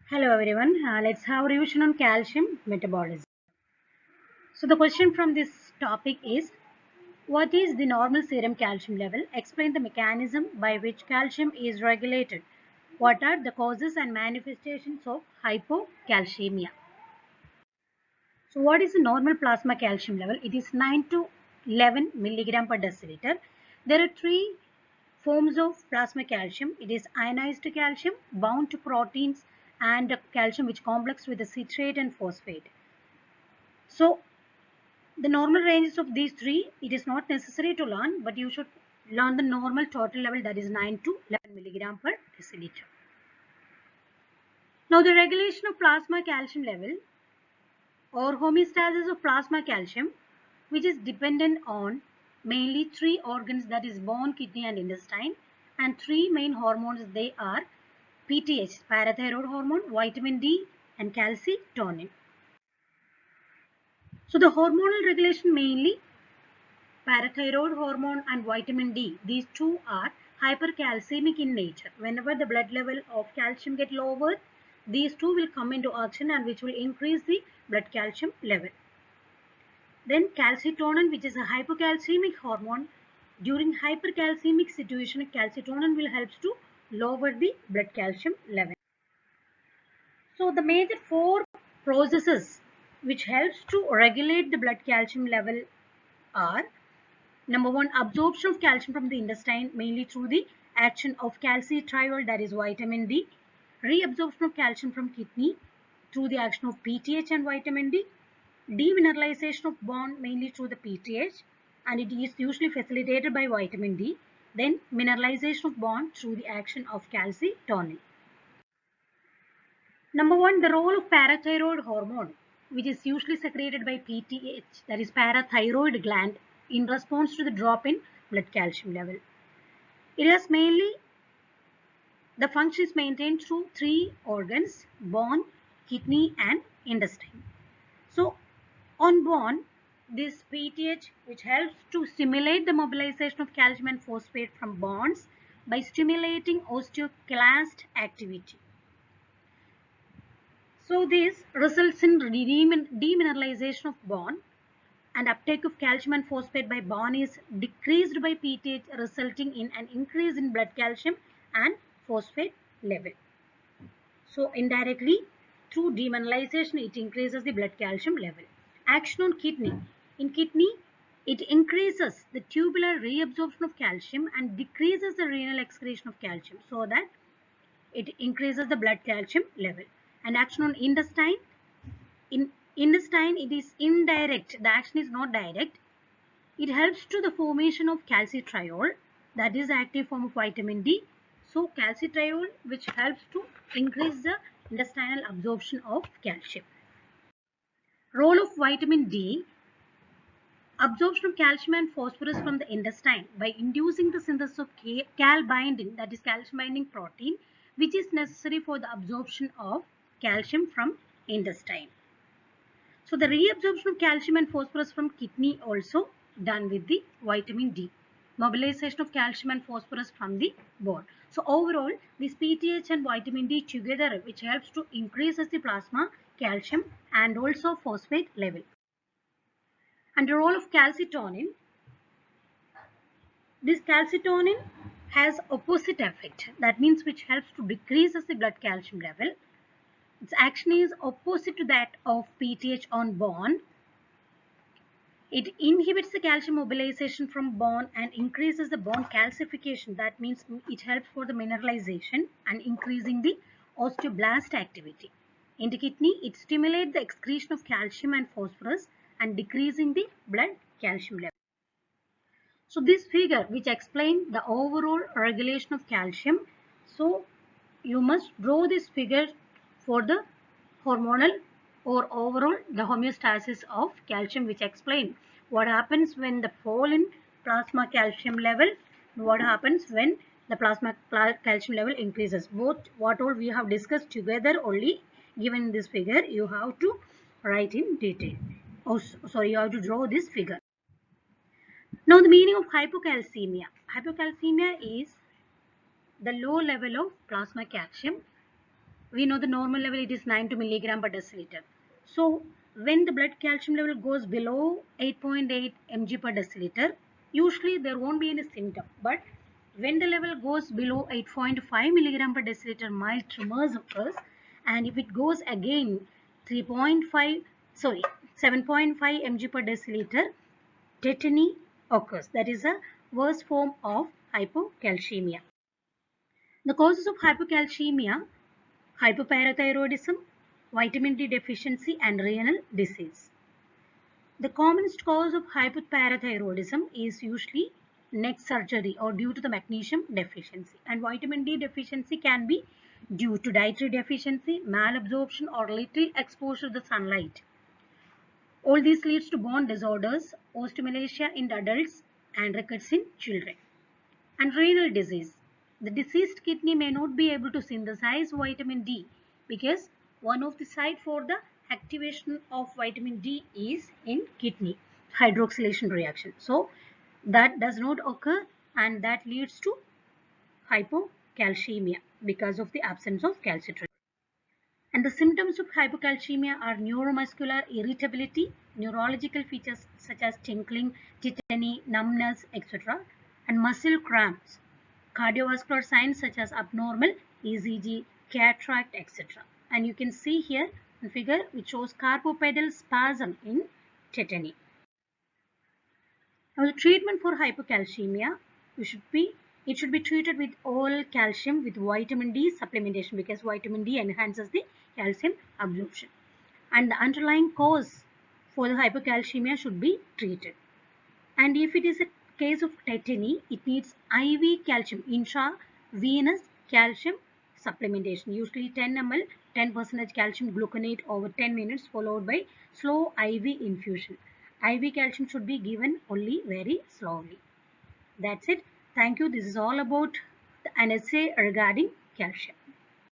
Hello everyone, let's have a revision on calcium metabolism. So the question from this topic is, what is the normal serum calcium level? Explain the mechanism by which calcium is regulated. What are the causes and manifestations of hypocalcemia? So what is the normal plasma calcium level? It is 9 to 11 milligram per deciliter. There are three forms of plasma calcium. It is ionized calcium, bound to proteins, and calcium which complex with the citrate and phosphate. So the normal ranges of these three, it is not necessary to learn, but you should learn the normal total level, that is 9 to 11 milligram per deciliter. Now the regulation of plasma calcium level or homeostasis of plasma calcium, which is dependent on mainly three organs, that is bone, kidney and intestine, and three main hormones. They are PTH, parathyroid hormone, vitamin D and calcitonin. So the hormonal regulation mainly parathyroid hormone and vitamin D. These two are hypercalcemic in nature. Whenever the blood level of calcium get lower, these two will come into action and which will increase the blood calcium level. Then calcitonin, which is a hypocalcemic hormone. During hypercalcemic situation, calcitonin will help to lower the blood calcium level. So the major four processes which helps to regulate the blood calcium level are: number one, absorption of calcium from the intestine, mainly through the action of calcitriol, that is vitamin D. Reabsorption of calcium from kidney through the action of PTH and vitamin D. Demineralization of bone, mainly through the PTH, and it is usually facilitated by vitamin D. Then mineralization of bone through the action of calcitonin. Number one, the role of parathyroid hormone, which is usually secreted by PTH, that is parathyroid gland, in response to the drop in blood calcium level. It has mainly the function is maintained through three organs: bone, kidney and intestine. So on bone, this PTH, which helps to stimulate the mobilization of calcium and phosphate from bones by stimulating osteoclast activity. So this results in demineralization of bone, and uptake of calcium and phosphate by bone is decreased by PTH, resulting in an increase in blood calcium and phosphate level. So indirectly, through demineralization, it increases the blood calcium level. Action on kidney. In kidney, it increases the tubular reabsorption of calcium and decreases the renal excretion of calcium, so that it increases the blood calcium level. And action on intestine. In intestine, it is indirect. The action is not direct. It helps to the formation of calcitriol, that is active form of vitamin D. So calcitriol, which helps to increase the intestinal absorption of calcium. Role of vitamin D: absorption of calcium and phosphorus from the intestine by inducing the synthesis of cal binding, that is calcium binding protein, which is necessary for the absorption of calcium from intestine. So the reabsorption of calcium and phosphorus from kidney also done with the vitamin D. Mobilization of calcium and phosphorus from the bone. So overall, this PTH and vitamin D together, which helps to increase the plasma calcium and also phosphate level. And the role of calcitonin. This calcitonin has opposite effect. That means which helps to decrease the blood calcium level. Its action is opposite to that of PTH on bone. It inhibits the calcium mobilization from bone and increases the bone calcification. That means it helps for the mineralization and increasing the osteoblast activity. In the kidney, it stimulates the excretion of calcium and phosphorus and decreasing the blood calcium level. So this figure which explains the overall regulation of calcium. So you must draw this figure for the hormonal or overall the homeostasis of calcium, which explain what happens when the fall in plasma calcium level, what happens when the plasma calcium level increases. Both what all we have discussed together only given this figure, you have to write in detail. Oh, sorry, you have to draw this figure. Now the meaning of hypocalcemia. Hypocalcemia is the low level of plasma calcium we know the normal level, it is 90 milligram per deciliter. So when the blood calcium level goes below 8.8 mg per deciliter, usually there won't be any symptom. But when the level goes below 8.5 milligram per deciliter, mild tremors occurs. And if it goes again 7.5 mg per deciliter, tetany occurs. That is a worst form of hypocalcemia. The causes of hypocalcemia: hypoparathyroidism, vitamin D deficiency, and renal disease. The commonest cause of hypoparathyroidism is usually neck surgery or due to the magnesium deficiency. And vitamin D deficiency can be due to dietary deficiency, malabsorption, or little exposure to the sunlight. All these leads to bone disorders, osteomalacia in adults, and rickets in children. And renal disease. The diseased kidney may not be able to synthesize vitamin D because one of the site for the activation of vitamin D is in kidney hydroxylation reaction. So that does not occur, and that leads to hypocalcemia because of the absence of calcitriol. And the symptoms of hypocalcemia are neuromuscular irritability, neurological features such as tingling, tetany, numbness, etc., and muscle cramps, cardiovascular signs such as abnormal ECG, cataract, etc. And you can see here a figure which shows carpopedal spasm in tetany. Now the treatment for hypocalcemia, it should be treated with oral calcium with vitamin D supplementation because vitamin D enhances the calcium absorption. And the underlying cause for the hypocalcemia should be treated. And if it is a case of tetany, it needs IV calcium, intravenous calcium supplementation, usually 10 ml, 10% calcium gluconate over 10 minutes followed by slow IV infusion. IV calcium should be given only very slowly. That's it. Thank you. This is all about an essay regarding calcium.